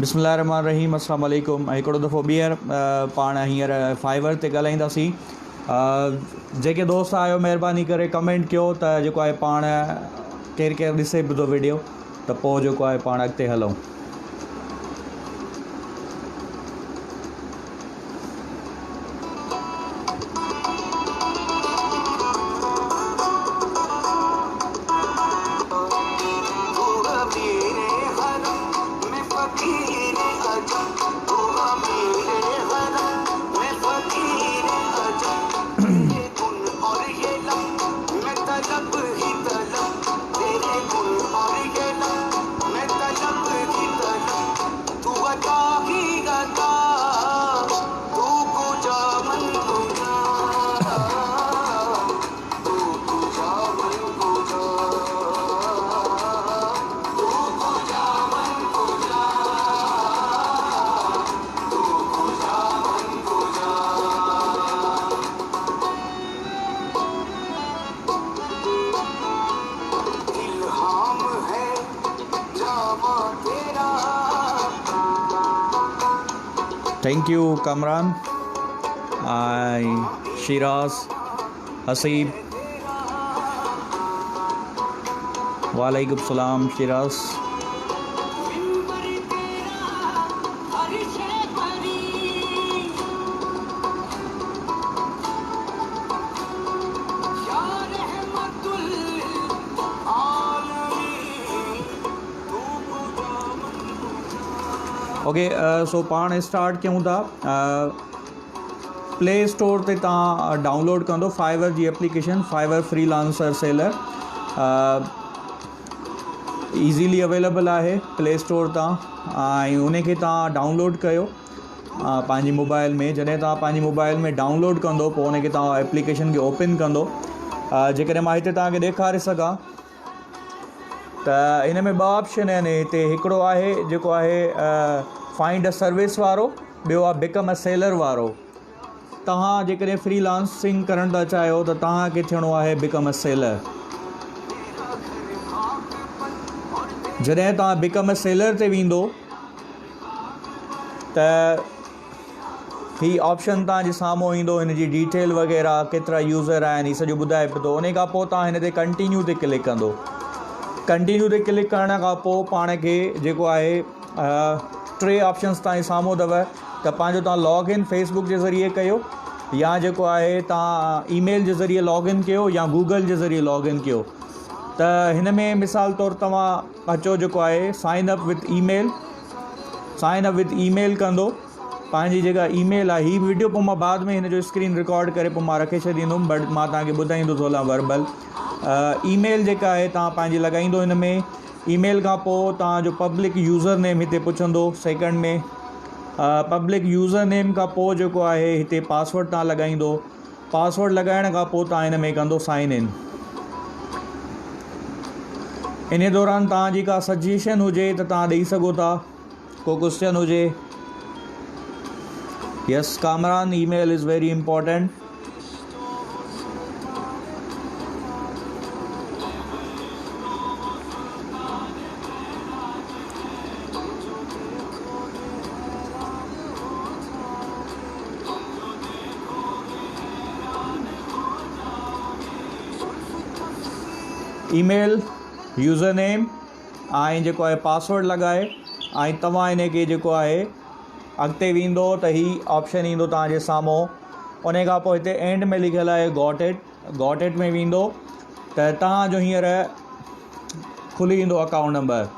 बिस्मिल्लाहिर्रहमानिर्रहीम अस्सलाम वालेकुम। हिकिड़ो दफ़ो ॿीहर पाण हींअर फाइवर ते ॻाल्हाईंदासीं। जेके दोस्त आहियो महिरबानी करे कमेंट कयो त जेको आहे पाण केरु केरु ॾिसे बि थो वीडियो, त पोइ जेको आहे पाण अॻिते हलूं। थैंक यू कमरान, शिराज, हसीब, वालेकुम सलाम शिराज। ओके, सो पाण स्टार्ट कयूं था। प्ले स्टोर ते तव्हां डाउनलोड कंदो फाइवर जी application, Fiverr freelancer seller. Easily available आहे प्ले स्टोर तां, ऐं उनखे तव्हां डाउनलोड कयो पंहिंजी मोबाइल में। जॾहिं तव्हां पंहिंजी मोबाइल में डाउनलोड कंदो पोइ उनखे तव्हां एप्लीकेशन खे ओपन कंदो। जेकॾहिं मां हिते तव्हांखे ॾेखारे सघां त हिन में ॿ ऑप्शन आहिनि। हिते हिकिड़ो आहे जेको आहे फाइंड अ सर्विस वारो, ॿियो आहे बिकम अ सेलर वारो। तव्हां जेकॾहिं फ्रीलांसिंग करणु था चाहियो त तव्हांखे थियणो आहे बिकम अ सेलर। जॾहिं तव्हां बिकम अ सेलर ते वेंदो त ही ऑप्शन तव्हांजे साम्हूं ईंदो, हिन जी डिटेल वग़ैरह, केतिरा यूज़र आहिनि, हीअ सॼो ॿुधाए पियो थो। उन खां पोइ तव्हां हिन ते कंटिन्यू ते क्लिक कंदो। कंटिन्यू ते क्लिक करण खां पोइ पाण खे जेको आहे टे ऑप्शन्स तव्हांजे साम्हूं अथव त पंहिंजो तव्हां लॉगिन फेसबुक जे ज़रिए कयो, या जेको आहे तव्हां ईमेल जे ज़रिए लॉगिन कयो, या गूगल जे ज़रिए लॉगिन कयो। त हिन में मिसाल तौरु तव्हां अचो जेको आहे sign up with email, sign up with email कंदो। पंहिंजी जेका ईमेल आहे, हीअ वीडियो पोइ मां बाद में हिन जो स्क्रीन रिकॉर्ड करे पोइ मां रखे छॾींदुमि, बट मां तव्हांखे ॿुधाईंदो थो हलां वर्बल। ईमेल जेका आहे तव्हां पंहिंजी लॻाईंदो हिन में। ईमेल खां पोइ तव्हांजो पब्लिक यूज़र नेम हिते पुछंदो सेकेंड में। पब्लिक यूज़र नेम खां पोइ जेको आहे हिते पासवर्ड तव्हां लॻाईंदो। पासवर्ड लॻाइण खां पोइ तव्हां हिन में कंदो साइन इन। इन दौरान तव्हांजी का सजेशन हुजे त तव्हां ॾेई सघो था, को क्वेश्चन हुजे। Yes Kamran, email is very important. Email, user name ऐं जेको आहे पासवर्ड लॻाए, ऐं तव्हां इन खे जेको आहे अॻिते वेंदो त ही ऑप्शन ईंदो तव्हांजे साम्हूं। उन खां पोइ हिते एंड में लिखियलु आहे गॉट इट। गॉट इट में वेंदो त तव्हांजो हींअर खुली वेंदो अकाउंट नंबर।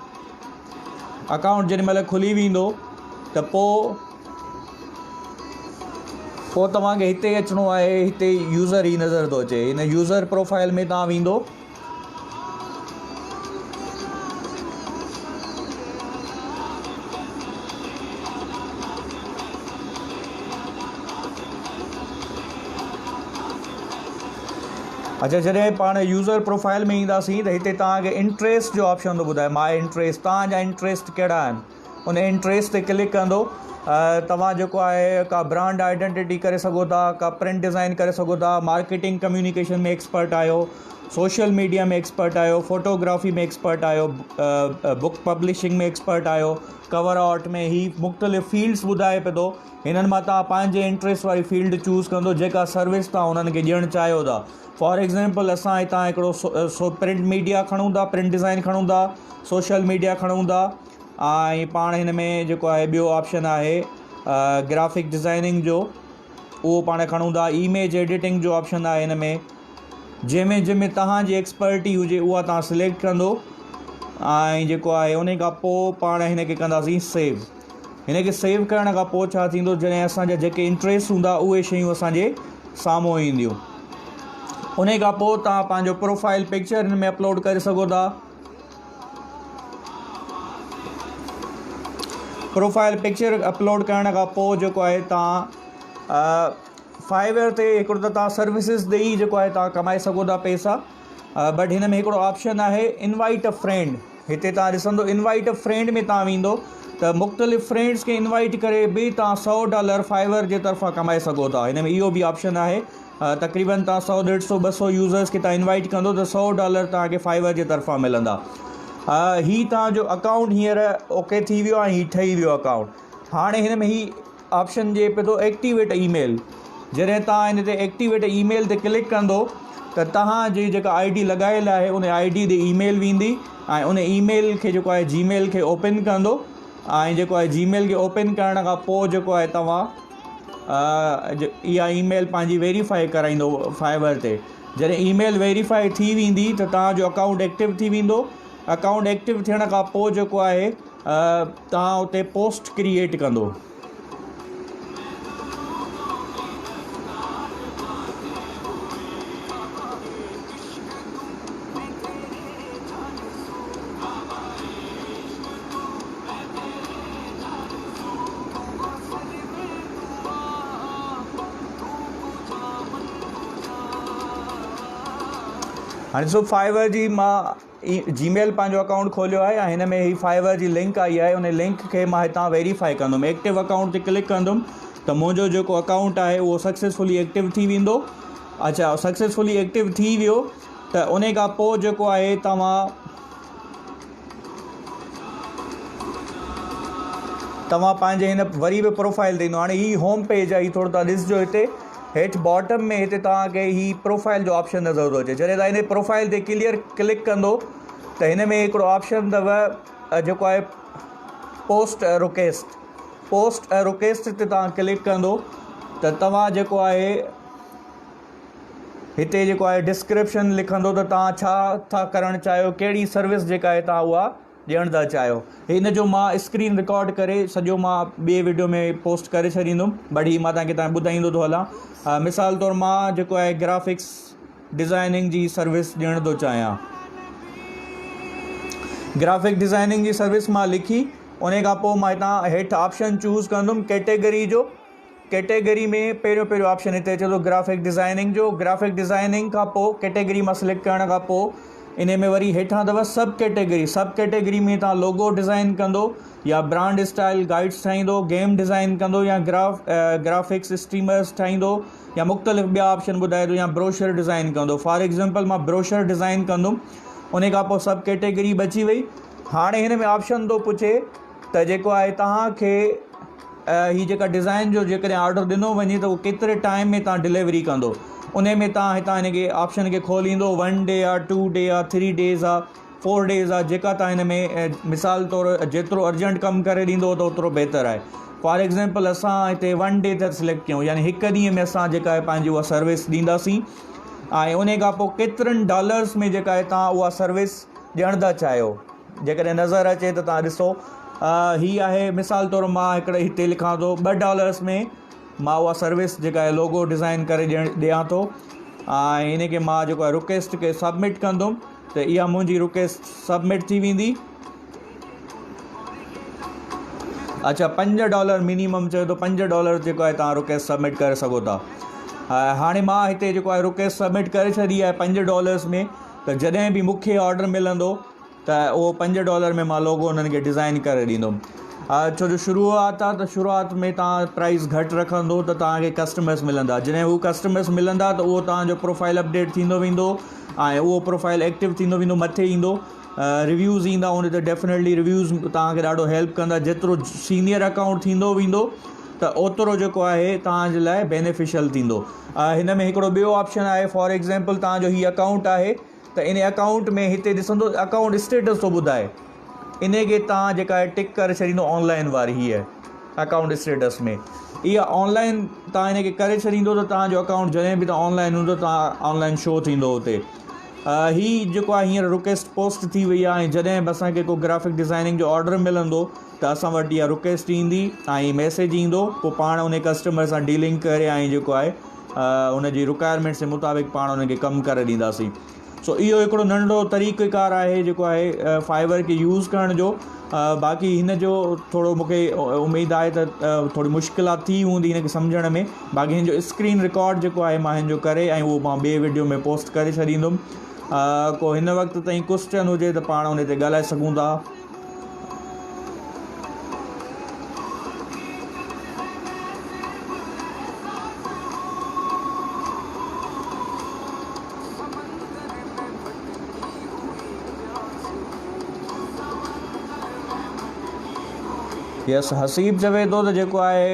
अकाउंट जेॾी महिल खुली वेंदो त पोइ तव्हांखे हिते अचिणो आहे। हिते यूज़र ई नज़र थो अचे, हिन यूज़र प्रोफाइल में तव्हां वेंदो। अच्छा, जॾहिं पाण यूज़र प्रोफाइल में ईंदासीं त हिते तव्हांखे इंट्रेस्ट जो ऑप्शन थो ॿुधाए, माय इंट्रेस्ट। तव्हांजा इंट्रेस्ट कहिड़ा आहिनि, उन इंट्रेस्ट ते क्लिक कंदो। तव्हां जेको आहे का ब्रांड आइडेंटिटी करे सघो था, का प्रिंट डिज़ाइन करे सघो था, मार्केटिंग कम्युनिकेशन में एक्सपर्ट आहियो, सोशल मीडिया में एक्सपर्ट आहियो, फ़ोटोग्राफ़ी में एक्सपर्ट आहियो, बुक पब्लिशिंग में एक्सपर्ट आहियो, कवर आर्ट में, ही मुख़्तलिफ़ फील्ड्स ॿुधाए पियो थो। हिननि मां तव्हां पंहिंजे इंट्रस्ट वारी फील्ड चूज़ कंदो जेका सर्विस तव्हां उन्हनि खे ॾियणु चाहियो था। फॉर एग्ज़ाम्पल असां हितां हिकिड़ो प्रिंट मीडिया खणूं था, प्रिंट डिज़ाइन खणूं था, सोशल मीडिया खणूं था, ऐं पाण हिन में जेको आहे ॿियो ऑप्शन आहे ग्राफिक डिज़ाइनिंग जो, उहो पाण खणूं था। इमेज एडिटिंग जो ऑप्शन आहे हिन में, जंहिंमें तव्हांजी एक्सपर्टी हुजे उहा तव्हां सिलेक्ट कंदो, ऐं जेको आहे उन खां पोइ पाण हिन खे कंदासीं सेव। हिन खे सेव करण खां पोइ छा थींदो, जॾहिं असांजा जेके इंट्रस्ट हूंदा उहे शयूं असांजे साम्हूं ईंदियूं। उन खां पोइ तव्हां पंहिंजो प्रोफाइल पिक्चर हिन में अपलोड करे सघो था। प्रोफाइल पिक्चर अपलोड करण खां पोइ जेको आहे तव्हां फाइवर ते हिकिड़ो त तव्हां सर्विसिस ॾेई जेको आहे तव्हां कमाए सघो था पैसा। बट हिन में हिकिड़ो ऑप्शन आहे इनवाइट अ फ्रेंड। हिते तव्हां ॾिसंदो इनवाइट अ फ्रेंड में तव्हां वेंदो त मुख़्तलिफ़ फ्रेंड्स खे इनवाइट करे बि तव्हां $100 फाइवर जे तरफ़ां कमाए सघो था। हिन में इहो बि ऑप्शन आहे। तक़रीबन तव्हां 100, 150, 200 यूज़र्स खे तव्हां इनवाइट कंदो त $100 तव्हांखे फाइवर जे तरफ़ां मिलंदा। ही तव्हांजो अकाउंट हींअर ओके थी वियो आहे, हीउ ठही वियो अकाउंट। हाणे हिन में ही ऑप्शन जे पियो थो एक्टिवेट ईमेल। जॾहिं तव्हां हिन ते एक्टिवेट ईमेल ते क्लिक कंदो त तव्हांजी जेका ID लॻायल आहे उन ID ते ईमेल वेंदी, ऐं उन ईमेल खे जेको आहे जीमेल खे ओपन कंदो, ऐं जेको आहे जीमेल खे ओपन करण खां पोइ जेको आहे तव्हां इहा ईमेल पंहिंजी वेरीफाई कराईंदो फाइवर ते। जॾहिं ईमेल वेरीफाई थी वेंदी त तव्हांजो अकाउंट एक्टिव थी वेंदो। अकाउंट एक्टिव थियण खां पोइ जेको आहे तव्हां उते पोस्ट क्रिएट कंदो। हाँ ॾिसो फाइवर जी मां जीमेल पंहिंजो अकाउंट खोलियो आहे ऐं हिन में ही फाइवर जी लिंक आई आहे। उन लिंक खे मां हितां वेरीफाई कंदुमि। एक्टिव अकाउंट ते क्लिक कंदुमि त मुंहिंजो जेको अकाउंट आहे उहो सक्सेसफुली एक्टिव थी वेंदो। अच्छा, सक्सेसफुली एक्टिव थी वियो त उन खां पोइ जेको आहे तव्हां पंहिंजे हिन वरी बि प्रोफाइल ॾींदो। हाणे ही होम पेज आहे, ही थोरो तव्हां ॾिसिजो हिते हेठि बॉटम में हिते तव्हांखे ही प्रोफाइल जो ऑप्शन नज़र थो अचे। जॾहिं तव्हां हिन प्रोफाइल ते क्लिक कंदो त हिन में हिकिड़ो ऑप्शन अथव जेको आहे post a request. Post a request ते तव्हां क्लिक कंदो त तव्हां जेको आहे हिते जेको आहे डिस्क्रिप्शन लिखंदो त तव्हां छा था करणु चाहियो, कहिड़ी सर्विस जेका आहे तव्हां उहा ॾियणु था चाहियो। हिन जो मां स्क्रीन रिकॉर्ड करे सॼो मां ॿिए वीडियो में पोस्ट करे छॾींदुमि, बट ही मां तव्हांखे ॿुधाईंदो थो हलां। मिसाल तौरु मां जेको आहे ग्राफिक्स डिज़ाइनिंग जी सर्विस ॾियणु थो चाहियां। ग्राफिक डिज़ाइनिंग जी सर्विस मां लिखी, उन खां पोइ मां हितां हेठि ऑप्शन चूज़ कंदुमि कैटेगरी जो। कैटेगरी में पहिरियों ऑप्शन हिते अचे थो ग्राफिक डिज़ाइनिंग जो। ग्राफिक डिज़ाइनिंग खां पोइ कैटेगरी मां सिलेक्ट करण खां पोइ इन में वरी हेठां अथव सब कैटेगरी। सब कैटेगरी में तव्हां लोगो डिज़ाइन कंदो या ब्रांड स्टाइल गाइड्स ठाहींदो, गेम डिज़ाइन कंदो या ग्राफिक्स स्ट्रीमर्स ठाहींदो या मुख़्तलिफ़ ॿिया ऑप्शन ॿुधाए थो, या ब्रोशर डिज़ाइन कंदो। फॉर एग्ज़ाम्पल मां ब्रोशर डिज़ाइन कंदुमि। उन खां पोइ सब कैटेगरी बची वई। हाणे हिन में ऑप्शन थो पुछे त जेको आहे तव्हांखे ही जेका डिज़ाइन जो जेकॾहिं ऑर्डर ॾिनो वञे त उहो केतिरे टाइम में तव्हां डिलीवरी कंदो। उन में तव्हां हितां हिन खे ऑप्शन खे खोलींदो, 1 डे आहे, 2 डे आहे, 3 डेज़ आहे, 4 डेज़ आहे, जेका तव्हां हिन में मिसाल तौरु जेतिरो अर्जेंट कमु करे ॾींदो त ओतिरो बहितरु आहे। फॉर एग्ज़ाम्पल असां हिते 1 डे था सिलेक्ट कयूं, यानी हिकु ॾींहं में असां जेका आहे पंहिंजी उहा सर्विस ॾींदासीं। ऐं उन खां पोइ केतिरनि डॉलर्स में जेका आहे तव्हां उहा सर्विस ॾियणु था चाहियो। जेकॾहिं नज़र अचे त तव्हां ॾिसो ही आहे, मिसाल तौरु मां हिकिड़े हिते लिखां थो $2 में मां उहा सर्विस जेका आहे लोगो डिज़ाइन करे ॾियां थो। ऐं इन खे मां जेको आहे रिक्वेस्ट खे सबमिट कंदुमि त इहा मुंहिंजी रिक्वेस्ट सबमिट थी वेंदी। अच्छा, $5 मिनिमम चयो थो, $5 जेको आहे तव्हां रिक्वेस्ट सबमिट करे सघो था। हाणे मां हिते जेको आहे रिक्वेस्ट सबमिट करे छॾी आहे $5 में। त जॾहिं बि मूंखे ऑर्डर मिलंदो त उहो $5 में मां लोगो उन्हनि खे डिज़ाइन करे ॾींदुमि। छो जो शुरूआत आहे त शुरूआत में तव्हां प्राइस घटि रखंदो त तव्हांखे कस्टमर्स मिलंदा, जॾहिं उहे कस्टमर्स मिलंदा त उहो तव्हांजो प्रोफाइल अपडेट थींदो वेंदो ऐं उहो प्रोफाइल एक्टिव थींदो वेंदो, मथे ईंदो, रिव्यूज़ ईंदा उन ते। डेफिनेटली रिव्यूज़ तव्हांखे ॾाढो हेल्प कंदा। जेतिरो सीनियर अकाउंट थींदो वेंदो त ओतिरो जेको आहे तव्हांजे लाइ बेनिफिशियल थींदो। हिन में हिकिड़ो ॿियो ऑप्शन आहे। फॉर एग्ज़ाम्पल तव्हांजो हीउ अकाउंट आहे त इन अकाउंट में हिते ॾिसंदो अकाउंट स्टेटस थो ॿुधाए, इन खे तव्हां जेका आहे टिक करे छॾींदो ऑनलाइन वारी हीअ अकाउंट स्टेटस में। इहा ऑनलाइन तव्हां हिन खे करे छॾींदो त तव्हांजो अकाउंट जॾहिं बि तव्हां ऑनलाइन हूंदो तव्हां ऑनलाइन शो थींदो हुते। हीअ जेको आहे हींअर रिक्वेस्ट पोस्ट थी वई आहे, ऐं जॾहिं बि असांखे को ग्राफिक डिज़ाइनिंग जो ऑडर मिलंदो त असां वटि इहा रिक्वेस्ट ईंदी ऐं मैसेज ईंदो, पोइ पाण उन कस्टमर सां डीलिंग करे ऐं जेको आहे उनजी रिक्वायरमेंट्स जे मुताबिक़ पाण उनखे कमु करे ॾींदासीं। सो इहो हिकिड़ो नंढो तरीक़ेकार आहे जेको आहे फाइवर खे यूज़ करण जो। बाक़ी हिन जो थोरो मूंखे उमेदु आहे त थोरी मुश्किलात थी हूंदी हिन खे सम्झण में। बाक़ी हिन जो स्क्रीन रिकॉर्ड जेको आहे मां हिन जो करे ऐं उहो मां ॿिए वीडियो में पोस्ट करे छॾींदुमि। को हिन वक़्तु ताईं क्वेश्चन हुजे त पाण उन ते ॻाल्हाए सघूं था। यस, हसीब चवे थो त जेको आहे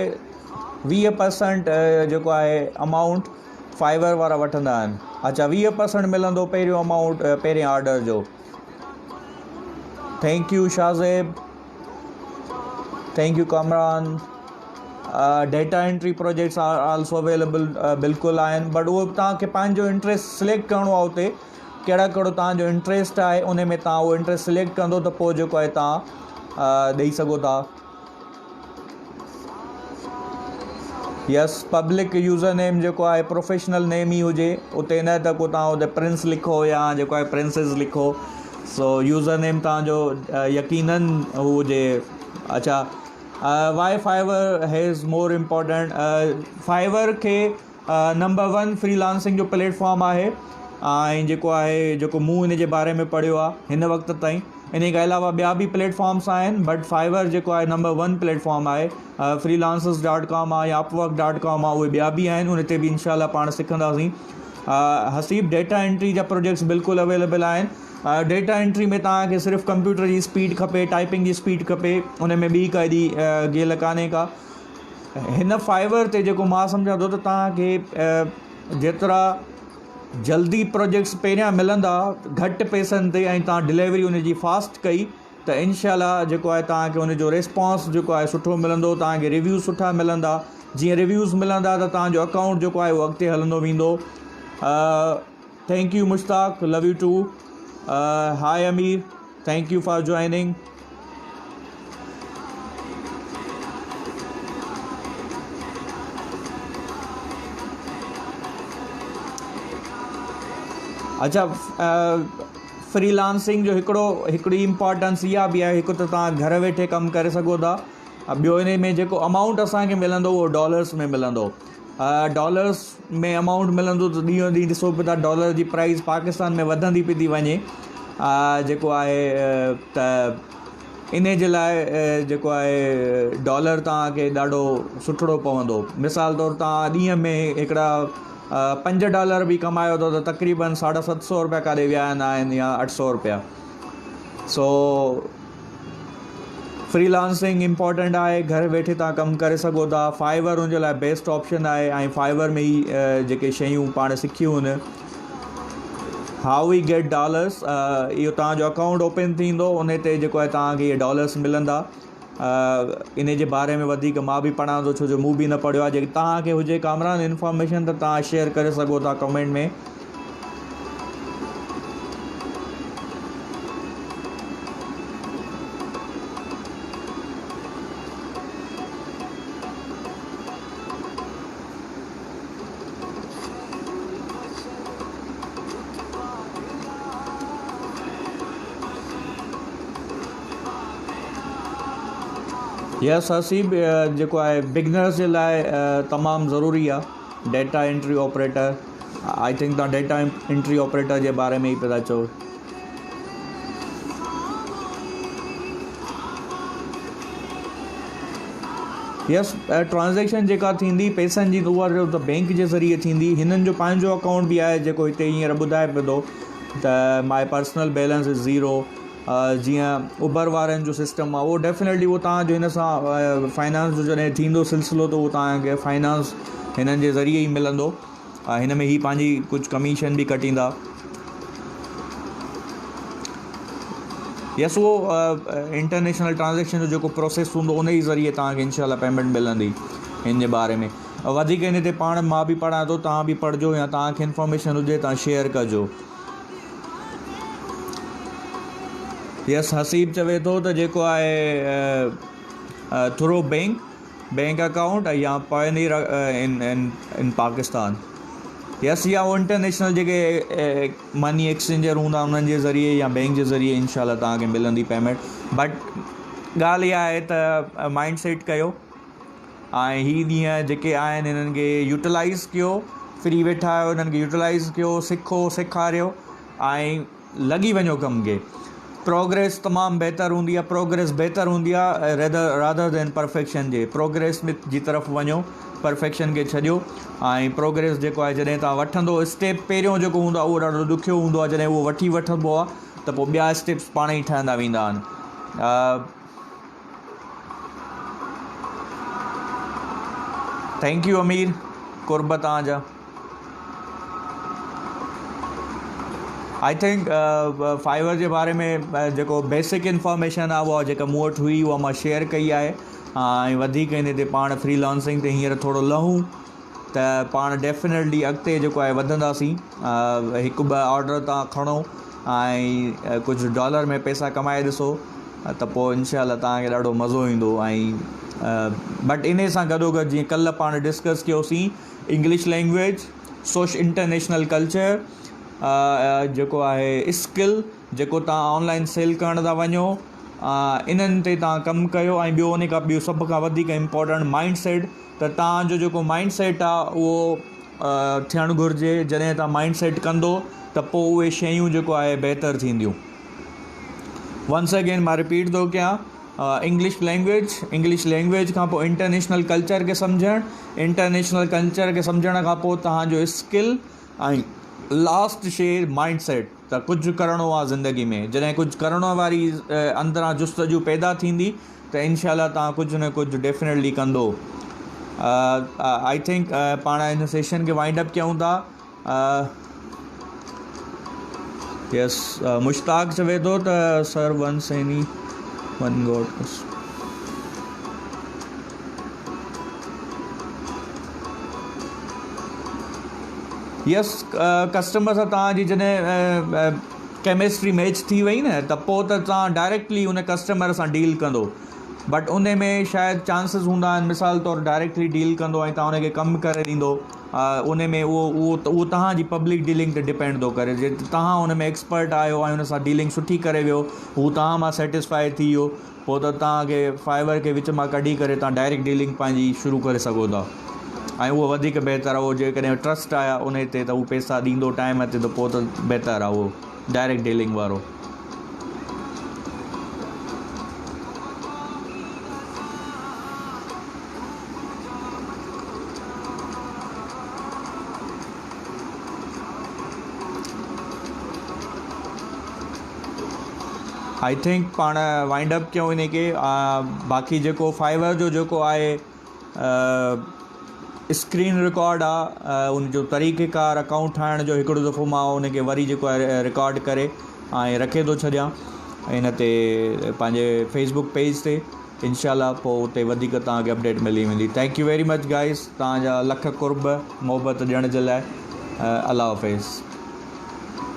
20% जेको आहे अमाउंट फाइवर वारा वठंदा आहिनि। अच्छा, 20% मिलंदो पहिरियों अमाउंट पहिरें ऑर्डर जो। Thank you Shahzeb, thank you Kamran. Data entry projects are also available, बिल्कुलु आहिनि, बट उहो तव्हांखे पंहिंजो इंट्रस्ट सिलेक्ट करिणो आहे। उते कहिड़ो तव्हांजो इंट्रस्ट आहे उन में तव्हां उहो इंट्रस्ट सिलेक्ट कंदो त पोइ जेको आहे तव्हां ॾेई सघो था। यस, पब्लिक यूज़र नेम जेको आहे प्रोफेशनल नेम ई हुजे, उते न त को तव्हां उते प्रिंस लिखो या जेको आहे प्रिंसिस लिखो। सो यूज़र नेम तव्हांजो यकीनन हू हुजे। अच्छा, why Fiverr has more important. Fiverr खे नंबर 1 फ्रीलांसिंग जो प्लेटफॉर्म आहे ऐं जेको मूं हिन जे बारे में पढ़ियो आहे हिन वक़्त ताईं। इन खां अलावा ॿिया बि प्लेटफॉर्म्स आहिनि, बट फाइवर जेको आहे नंबर 1 प्लेटफॉर्म आहे। freelancers.com आहे या upwork.com आहे, उहे ॿिया बि आहिनि, उन ते बि इनशाला पाण सिखंदासीं। हसीब, डेटा एंट्री जा प्रोजेक्ट्स बिल्कुलु अवेलेबल आहिनि। डेटा एंट्री में तव्हांखे सिर्फ़ु कंप्यूटर जी स्पीड खपे, टाइपिंग जी स्पीड खपे, उन में ॿी काई गेल कान्हे का। हिन फाइवर ते जेको मां सम्झां थो त तव्हांखे जेतिरा जल्दी प्रोजेक्ट्स पहिरियां मिलंदा घटि पैसनि ते ऐं तव्हां डिलीवरी उनजी फास्ट कई त इनशाला जेको आहे तव्हांखे उनजो रिस्पॉन्स जेको आहे सुठो मिलंदो, तव्हांखे रिव्यूज़ सुठा मिलंदा। जीअं रिव्यूज़ मिलंदा त तव्हांजो अकाउंट जेको आहे उहो अॻिते हलंदो वेंदो। Thank you Mushtaq, love you too. Hi Amir, thank you for joining. अच्छा, फ्रीलांसिंग जो हिकिड़ी इम्पॉर्टेंस इहा बि आहे, हिकु त तव्हां घर वेठे कमु करे सघो था। ॿियो इन में जेको अमाउंट असांखे मिलंदो उहो डॉलर्स में मिलंदो। डॉलर्स में अमाउंट मिलंदो त ॾींहों ॾींहुं ॾिसो पिया था डॉलर जी प्राइस पाकिस्तान में वधंदी पई थी वञे। जेको आहे त इन जे लाइ जेको आहे डॉलर तव्हांखे ॾाढो सुठो पवंदो। मिसाल तौरु तव्हां ॾींहं में हिकिड़ा $5 बि कमायो अथव त तक़रीबन 750 रुपया काॾे विया आहिनि या 800 रुपया। सो फ्रीलांसिंग इम्पॉर्टेंट आहे, घर वेठे तव्हां कमु करे सघो था। फाइवर उनजे लाइ बेस्ट ऑप्शन आहे ऐं फाइवर में ई जेके शयूं पाण सिखियूं आहिनि। हाउ वी गेट डॉलर्स, इहो तव्हांजो अकाउंट ओपन थींदो, उन ते जेको आहे तव्हांखे इहे डॉलर्स मिलंदा। इन जे बारे में वधीक मां बि पढ़ां थो, छो जो मूं बि न पढ़ियो आहे। जेकी तव्हांखे हुजे कामरान इंफॉर्मेशन त तव्हां शेयर करे सघो था कमेंट में। यस हसीब, जेको आहे बिगनर्स जे लाइ तमामु ज़रूरी आहे data entry operator. I think तव्हां डेटा एंट्री ऑपरेटर जे बारे में ई पिया चओ। यस ट्रांज़ेक्शन जेका थींदी पैसनि जी उहा त बैंक जे ज़रिए थींदी. हिननि जो पंहिंजो अकाउंट बि आहे जेको हिते हींअर ॿुधाए पियो थो त my personal balance is zero. जीअं उबर वारनि जो सिस्टम आहे उहो डेफिनेटली उहो तव्हांजो हिन सां फाइनेंस जो जॾहिं थींदो सिलसिलो त उहो तव्हांखे फाइनेंस हिननि जे ज़रिए ई मिलंदो. हिन में ई पंहिंजी कुझु कमीशन बि कटींदा. यस उहो इंटरनेशनल ट्रांज़ेक्शन जो जेको प्रोसेस हूंदो उन ई ज़रिए तव्हांखे इनशाला पेमेंट मिलंदी. हिन जे बारे में वधीक हिन ते पाण मां बि पढ़ां थो, तव्हां बि पढ़िजो या तव्हांखे इंफॉर्मेशन हुजे तव्हां शेयर कजो. यस हसीब चवे थो त जेको आहे थ्रू बैंक अकाउंट या पायनीर इन पाकिस्तान. यस या उहो इंटरनेशनल जेके मनी एक्सचेंजर हूंदा उन्हनि जे ज़रिए या बैंक जे ज़रिए इनशाला तव्हांखे मिलंदी पेमेंट. बट ॻाल्हि इहा आहे त माइंड सेट कयो ऐं हीअ ॾींहं जेके आहिनि हिननि खे यूटिलाइज़ कयो. फ्री वेठा आहियो हिननि खे यूटिलाइज़ कयो, सिखो, सेखारियो ऐं लॻी वञो कम खे. प्रोग्रेस तमामु बहितरु हूंदी आहे. प्रोग्रेस बहितरु हूंदी आहे रादर देन परफेक्शन जे. प्रोग्रेस जी तरफ़ वञो, परफेक्शन खे छॾियो. ऐं प्रोग्रेस जेको आहे जॾहिं तव्हां वठंदो स्टेप पहिरियों जेको हूंदो आहे उहो ॾाढो ॾुखियो हूंदो आहे. जॾहिं उहो वठिबो आहे त पोइ ॿिया स्टेप्स पाण ई ठहंदा वेंदा आहिनि. थैंक यू अमीर कुर्ब तव्हांजा. आई थिंक फाइवर जे बारे में जेको बेसिक इंफॉर्मेशन आहे उहा जेका मूं वटि हुई उहा मां शेयर कई आहे. ऐं वधीक हिन ते पाण फ्रीलांसिंग ते हींअर थोरो लहूं त पाण डेफिनेटली अॻिते जेको आहे वधंदासीं. हिकु ॿ ऑर्डर तव्हां खणो ऐं कुझु डॉलर में पैसा कमाए ॾिसो त पोइ इनशाला तव्हांखे ॾाढो मज़ो ईंदो. ऐं बट इन सां गॾोगॾु जीअं कल्ह पाण डिस्कस कयोसीं इंग्लिश लैंग्वेज, इंटरनेशनल कल्चर, जेको आहे स्किल जेको तव्हां ऑनलाइन सेल करण था वञो, इन्हनि ते तव्हां कमु कयो. ऐं ॿियो सभ खां वधीक इम्पोर्टेंट माइंड सेट. त तव्हांजो जेको माइंड सेट आहे उहो थियणु घुरिजे. जॾहिं तव्हां माइंड सेट कंदो त पोइ उहे शयूं जेको आहे बहितरु थींदियूं. वंस अगेन मां रिपीट थो कयां, इंग्लिश लैंग्वेज खां पोइ इंटरनेशनल कल्चर खे सम्झणु, इंटरनेशनल कल्चर खे सम्झण खां पोइ तव्हांजो स्किल ऐं लास्ट शइ माइंड सेट. त कुझु करिणो आहे ज़िंदगी में. जॾहिं कुझु करण वारी अंदरां जुस्तजू पैदा थींदी त इनशाला तव्हां कुझु न कुझु डेफिनेटली कंदो. आई थिंक पाण हिन सेशन खे वाइंड अप कयूं था. यस मुश्ताक चवे थो त sir once any one god. Yes customer सां तव्हांजी जॾहिं केमिस्ट्री मैच थी वई न त पोइ त तव्हां डायरेक्टली उन कस्टमर सां डील कंदो. बट उन में शायदि चांसिस हूंदा आहिनि मिसाल तौरु डायरेक्टली डील कंदो ऐं तव्हां उनखे कमु करे ॾींदो. उन में उहो तव्हांजी पब्लिक डीलिंग ते डिपेंड थो करे. जे तव्हां उन में एक्सपर्ट आहियो ऐं उन सां डीलिंग सुठी करे वियो, हू तव्हां मां सेटिस्फाई थी वियो, पोइ त तव्हांखे फाइवर खे विच मां कढी करे तव्हां डायरेक्ट डीलिंग पंहिंजी शुरू करे सघो था. ऐं उहो वधीक बहितरु आहे. उहो जेकॾहिं ट्रस्ट आहे उन ते त उहो पैसा ॾींदो टाइम ते त पोइ त बहितरु आहे उहो डायरेक्ट डीलिंग वारो. आई थिंक पाण वाइंड अप कयूं इन खे. बाक़ी जेको फाइवर जो जेको आहे स्क्रीन रिकॉर्ड आहे उनजो तरीक़ेकार अकाउंट ठाहिण जो हिकिड़ो दफ़ो मां उनखे वरी जेको आहे रिकॉर्ड करे ऐं रखे थो छॾियां इन ते पंहिंजे फेसबुक पेज ते. इनशाला पोइ उते वधीक तव्हांखे अपडेट मिली वेंदी. Thank U very much guys. तव्हांजा लख कुर्ब मोहबत ॾियण जे लाइ. अल्लाह हाफ़िज़.